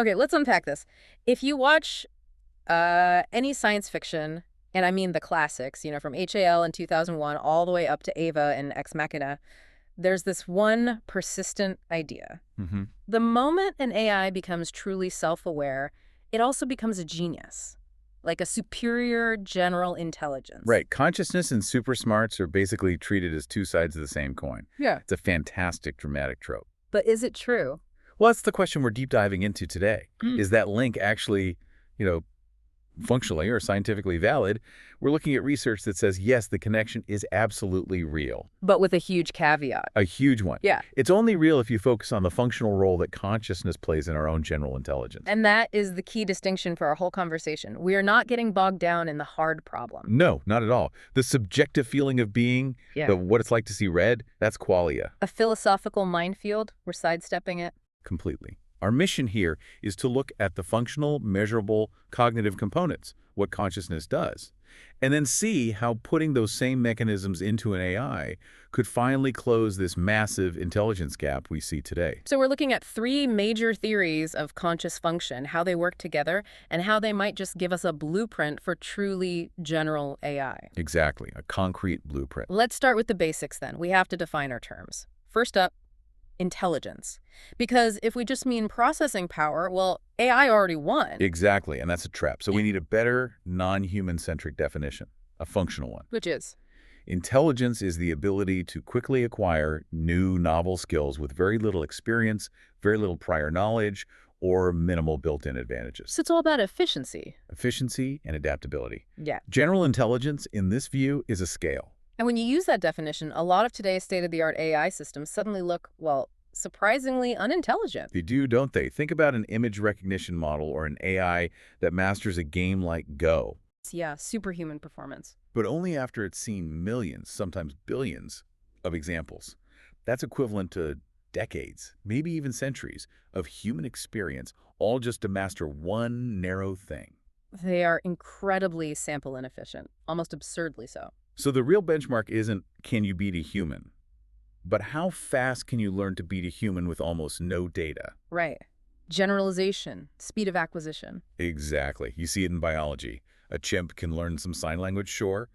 Okay, let's unpack this. If you watch any science fiction, and I mean the classics, from HAL in 2001 all the way up to Ava and Ex Machina, there's this one persistent idea. Hmm. The moment an AI becomes truly self-aware, it also becomes a genius, like a superior general intelligence. Right. Consciousness and super smarts are basically treated as two sides of the same coin. Yeah. It's a fantastic dramatic trope. But is it true? Well, that's the question we're deep diving into today. Mm. Is that link actually, you know, functionally or scientifically valid? We're looking at research that says, yes, the connection is absolutely real. But with a huge caveat. A huge one. Yeah. It's only real if you focus on the functional role that consciousness plays in our own general intelligence. And that is the key distinction for our whole conversation. We are not getting bogged down in the hard problem. No, not at all. The subjective feeling of being, Yeah. what it's like to see red, that's qualia. A philosophical minefield? We're sidestepping it. Completely. Our mission here is to look at the functional, measurable, cognitive components, what consciousness does, and then see how putting those same mechanisms into an AI could finally close this massive intelligence gap we see today. So we're looking at three major theories of conscious function, how they work together, and how they might just give us a blueprint for truly general AI. Exactly, a concrete blueprint. Let's start with the basics then. We have to define our terms. First up, intelligence. Because if we just mean processing power, well, AI already won. Exactly, and that's a trap. So we need a better, non-human-centric definition, a functional one. Which is? Intelligence is the ability to quickly acquire new, novel skills with very little experience, very little prior knowledge, or minimal built-in advantages. So it's all about efficiency. Efficiency and adaptability. Yeah. General intelligence, in this view, is a scale. And when you use that definition, a lot of today's state-of-the-art AI systems suddenly look, well, surprisingly unintelligent. They do, don't they? Think about an image recognition model or an AI that masters a game like Go, Yeah, superhuman performance. but only after it's seen millions, sometimes billions, of examples. That's equivalent to decades, maybe even centuries, of human experience, all just to master one narrow thing. They are incredibly sample inefficient, almost absurdly so. So the real benchmark isn't, can you beat a human? But how fast can you learn to beat a human with almost no data? Right. Generalization, speed of acquisition. Exactly. You see it in biology. A chimp can learn some sign language, sure,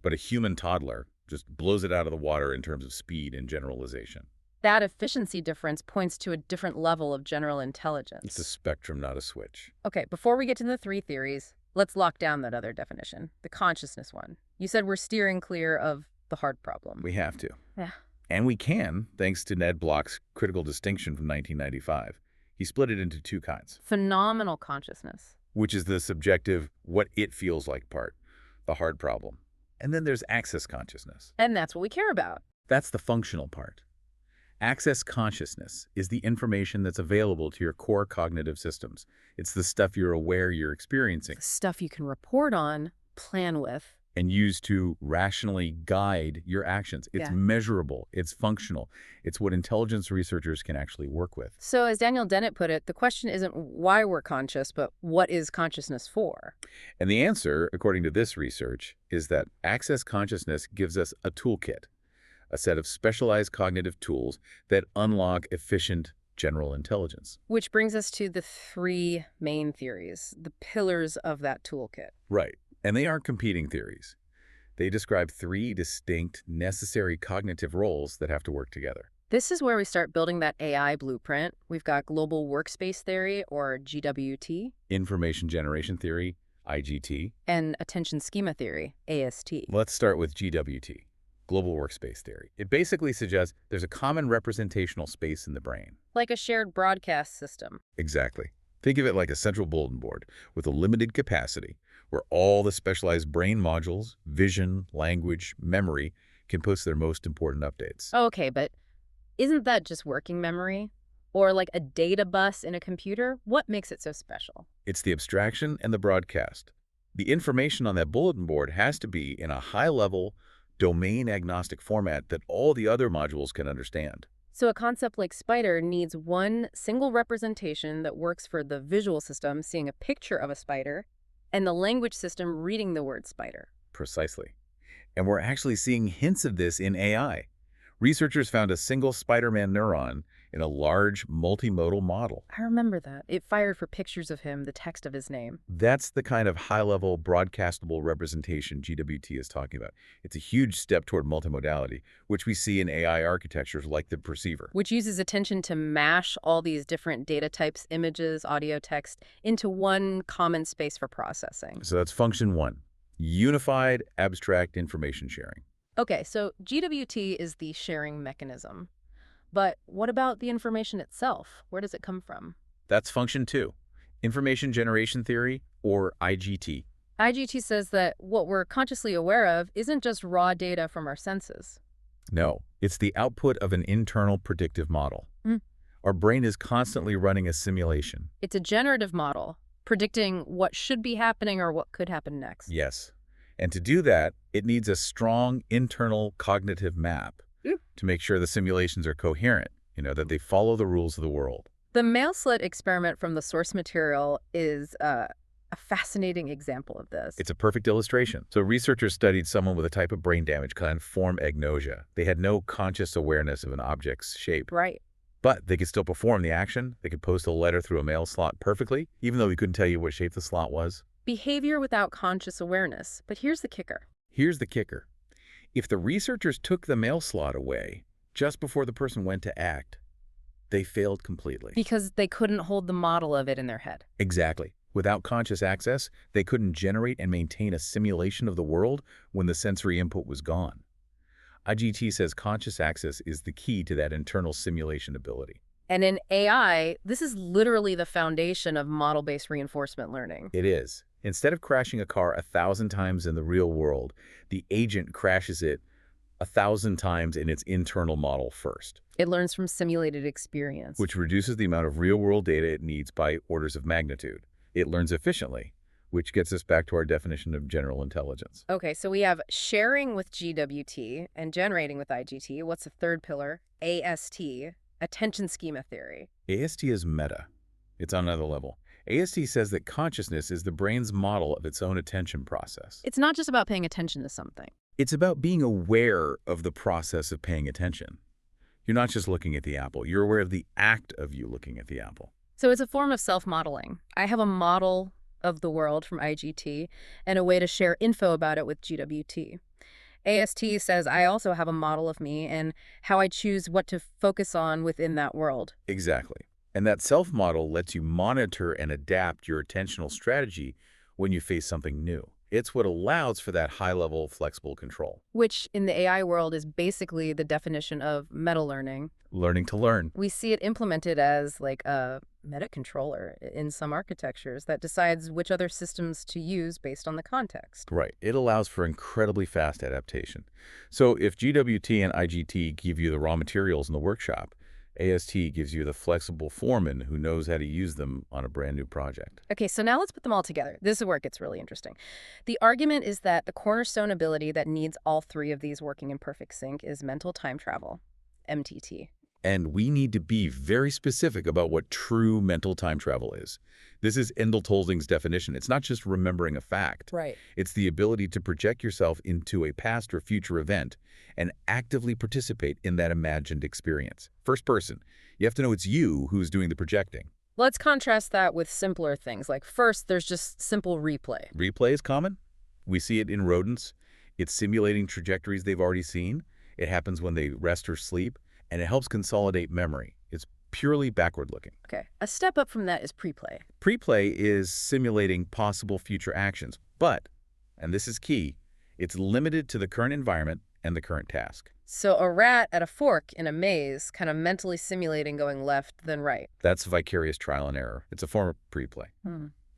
but a human toddler just blows it out of the water in terms of speed and generalization. That efficiency difference points to a different level of general intelligence. It's a spectrum, not a switch. Okay, before we get to the three theories, let's lock down that other definition, the consciousness one. You said we're steering clear of the hard problem. We have to. Yeah. And we can, thanks to Ned Block's critical distinction from 1995. He split it into two kinds, Phenomenal consciousness. which is the subjective, what it feels like part, the hard problem. And then there's access consciousness. And that's what we care about. That's the functional part. Access consciousness is the information that's available to your core cognitive systems. It's the stuff you're aware you're experiencing The stuff you can report on, plan with. and use to rationally guide your actions. It's Yeah. measurable. It's functional. It's what intelligence researchers can actually work with. So as Daniel Dennett put it, the question isn't why we're conscious, but what is consciousness for? And the answer, according to this research, is that access consciousness gives us a toolkit, a set of specialized cognitive tools that unlock efficient general intelligence. Which brings us to the three main theories, the pillars of that toolkit. Right. And they aren't competing theories. They describe three distinct, necessary cognitive roles that have to work together. This is where we start building that AI blueprint. We've got global workspace theory, or GWT, Information generation theory, IGT. and attention schema theory, AST. Let's start with GWT, global workspace theory. It basically suggests there's a common representational space in the brain. Like a shared broadcast system. Exactly. Think of it like a central bulletin board with a limited capacity where all the specialized brain modules, vision, language, memory, can post their most important updates. Okay, but isn't that just working memory? Or like a data bus in a computer? What makes it so special? It's the abstraction and the broadcast. The information on that bulletin board has to be in a high-level, domain-agnostic format that all the other modules can understand. So a concept like spider needs one single representation that works for the visual system seeing a picture of a spider and the language system reading the word spider. Precisely. And we're actually seeing hints of this in AI. Researchers found a single Spider-Man neuron in a large multimodal model. I remember that. It fired for pictures of him, the text of his name. That's the kind of high-level broadcastable representation GWT is talking about. It's a huge step toward multimodality, which we see in AI architectures like the Perceiver. Which uses attention to mash all these different data types, images, audio, text, into one common space for processing. So that's function one, unified abstract information sharing. Okay, so GWT is the sharing mechanism. But what about the information itself? Where does it come from? That's function two, information generation theory, or IGT. IGT says that what we're consciously aware of isn't just raw data from our senses. No, it's the output of an internal predictive model. Mm. Our brain is constantly running a simulation. It's a generative model, predicting what should be happening or what could happen next. Yes. And to do that, it needs a strong internal cognitive map to make sure the simulations are coherent, that they follow the rules of the world. The mail slit experiment from the source material is a fascinating example of this. It's a perfect illustration. So researchers studied someone with a type of brain damage called form agnosia. They had no conscious awareness of an object's shape. Right. But they could still perform the action. They could post a letter through a mail slot perfectly, even though we couldn't tell you what shape the slot was. Behavior without conscious awareness. But here's the kicker. Here's the kicker. If the researchers took the mail slot away just before the person went to act, they failed completely. Because they couldn't hold the model of it in their head. Exactly. Without conscious access, they couldn't generate and maintain a simulation of the world when the sensory input was gone. IGT says conscious access is the key to that internal simulation ability. And in AI, this is literally the foundation of model-based reinforcement learning. It is. Instead of crashing a car 1,000 times in the real world, the agent crashes it 1,000 times in its internal model first. It learns from simulated experience. Which reduces the amount of real-world data it needs by orders of magnitude. It learns efficiently, which gets us back to our definition of general intelligence. Okay, so we have sharing with GWT and generating with IGT. What's the third pillar? AST, attention schema theory. AST is meta. It's on another level. AST says that consciousness is the brain's model of its own attention process. It's not just about paying attention to something. It's about being aware of the process of paying attention. You're not just looking at the apple. You're aware of the act of you looking at the apple. So it's a form of self-modeling. I have a model of the world from IGT and a way to share info about it with GWT. AST says I also have a model of me and how I choose what to focus on within that world. Exactly. And that self-model lets you monitor and adapt your attentional strategy when you face something new. It's what allows for that high-level flexible control. Which in the AI world is basically the definition of meta-learning. Learning to learn. We see it implemented as like a meta-controller in some architectures that decides which other systems to use based on the context. Right. It allows for incredibly fast adaptation. So if GWT and IGT give you the raw materials in the workshop, AST gives you the flexible foreman who knows how to use them on a brand new project. Okay, so now let's put them all together. This is where it gets really interesting. The argument is that the cornerstone ability that needs all three of these working in perfect sync is mental time travel, MTT. And we need to be very specific about what true mental time travel is. This is Endel Tolzing's definition. It's not just remembering a fact. Right. It's the ability to project yourself into a past or future event and actively participate in that imagined experience. First person. You have to know it's you who's doing the projecting. Let's contrast that with simpler things. Like first, there's just simple replay. Replay is common. We see it in rodents. It's simulating trajectories they've already seen. It happens when they rest or sleep, and it helps consolidate memory. It's purely backward-looking. Okay, a step up from that is preplay. Preplay is simulating possible future actions, but, and this is key, it's limited to the current environment and the current task. So a rat at a fork in a maze kind of mentally simulating going left then right. That's vicarious trial and error. It's a form of preplay.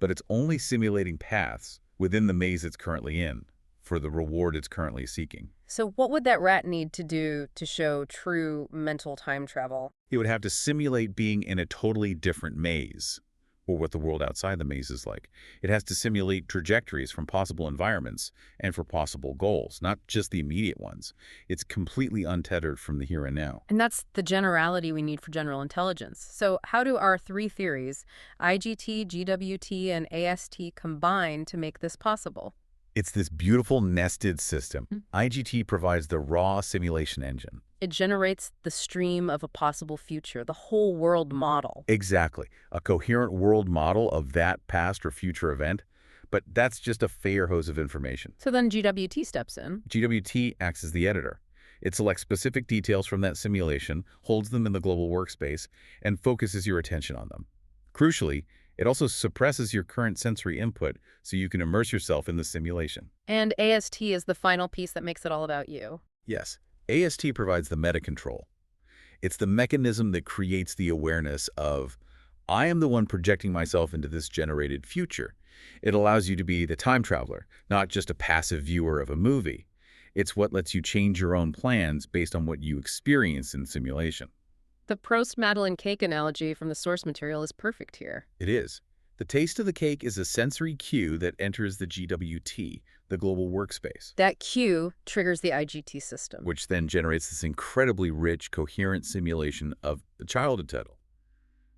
But it's only simulating paths within the maze it's currently in for the reward it's currently seeking. So what would that rat need to do to show true mental time travel? It would have to simulate being in a totally different maze, or what the world outside the maze is like. It has to simulate trajectories from possible environments and for possible goals, not just the immediate ones. It's completely untethered from the here and now. And that's the generality we need for general intelligence. So how do our three theories, IGT, GWT, and AST, combine to make this possible? It's this beautiful nested system. IGT provides the raw simulation engine. It generates the stream of a possible future, the whole world model. Exactly. A coherent world model of that past or future event. But that's just a fire hose of information. So then GWT steps in. GWT acts as the editor. It selects specific details from that simulation, holds them in the global workspace, and focuses your attention on them. Crucially, it also suppresses your current sensory input so you can immerse yourself in the simulation. And AST is the final piece that makes it all about you. Yes, AST provides the meta-control. It's the mechanism that creates the awareness of, I am the one projecting myself into this generated future. It allows you to be the time traveler, not just a passive viewer of a movie. It's what lets you change your own plans based on what you experience in simulation. The Proust-Madeleine cake analogy from the source material is perfect here. It is. The taste of the cake is a sensory cue that enters the GWT, the global workspace, That cue triggers the IGT system. which then generates this incredibly rich, coherent simulation of the childhood title.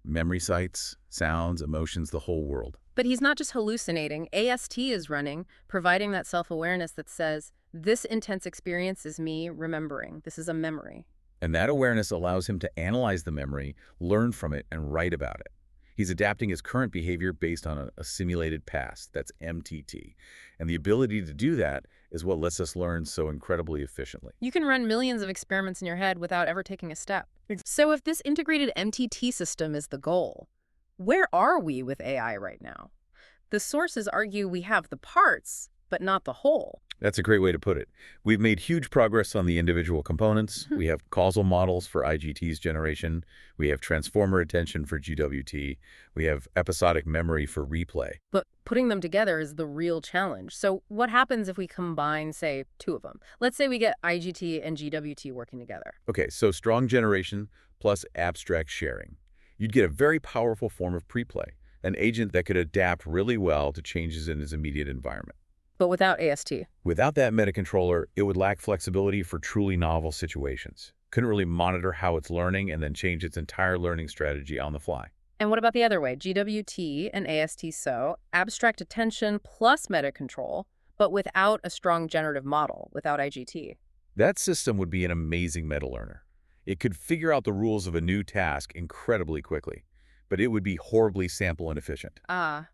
Memory sites, sounds, emotions, the whole world. But he's not just hallucinating. AST is running, providing that self-awareness that says, this intense experience is me remembering. This is a memory. And that awareness allows him to analyze the memory, learn from it, and write about it. He's adapting his current behavior based on a simulated past. That's MTT. And the ability to do that is what lets us learn so incredibly efficiently. You can run millions of experiments in your head without ever taking a step. So if this integrated MTT system is the goal, where are we with AI right now? The sources argue we have the parts, but not the whole. That's a great way to put it. We've made huge progress on the individual components. We have causal models for IGT's generation. We have transformer attention for GWT. We have episodic memory for replay. But putting them together is the real challenge. So what happens if we combine, say, two of them? Let's say we get IGT and GWT working together. Okay, so strong generation plus abstract sharing. You'd get a very powerful form of preplay, an agent that could adapt really well to changes in his immediate environment. But without AST. Without that metacontroller, it would lack flexibility for truly novel situations. Couldn't really monitor how it's learning and then change its entire learning strategy on the fly. And what about the other way? GWT and AST so, abstract attention plus meta control, but without a strong generative model, without IGT. That system would be an amazing meta-learner. It could figure out the rules of a new task incredibly quickly, but it would be horribly sample inefficient.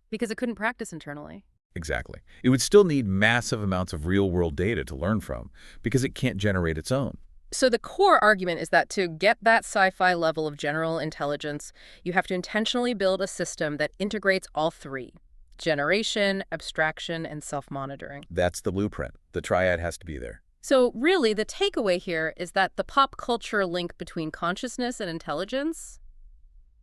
Because it couldn't practice internally. Exactly. It would still need massive amounts of real-world data to learn from because it can't generate its own. So the core argument is that to get that sci-fi level of general intelligence, you have to intentionally build a system that integrates all three: generation, abstraction, and self-monitoring. That's the blueprint. The triad has to be there. So really, the takeaway here is that the pop culture link between consciousness and intelligence,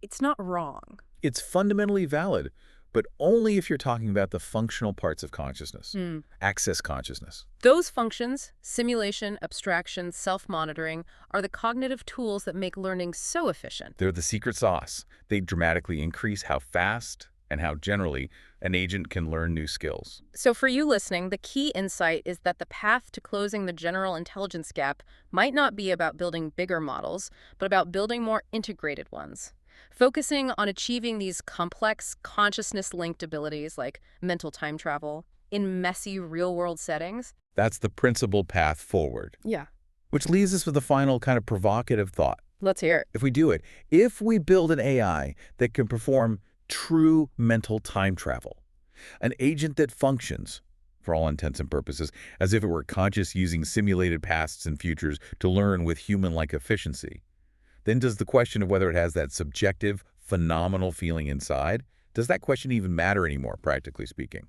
it's not wrong. It's fundamentally valid, but only if you're talking about the functional parts of consciousness, access consciousness. Those functions, simulation, abstraction, self-monitoring, are the cognitive tools that make learning so efficient. They're the secret sauce. They dramatically increase how fast and how generally an agent can learn new skills. So for you listening, the key insight is that the path to closing the general intelligence gap might not be about building bigger models, but about building more integrated ones. Focusing on achieving these complex, consciousness-linked abilities like mental time travel in messy, real-world settings. That's the principal path forward. Yeah. Which leaves us with a final kind of provocative thought. Let's hear it. If we do it, if we build an AI that can perform true mental time travel, an agent that functions, for all intents and purposes, as if it were conscious using simulated pasts and futures to learn with human-like efficiency, then does the question of whether it has that subjective, phenomenal feeling inside, does that question even matter anymore, practically speaking?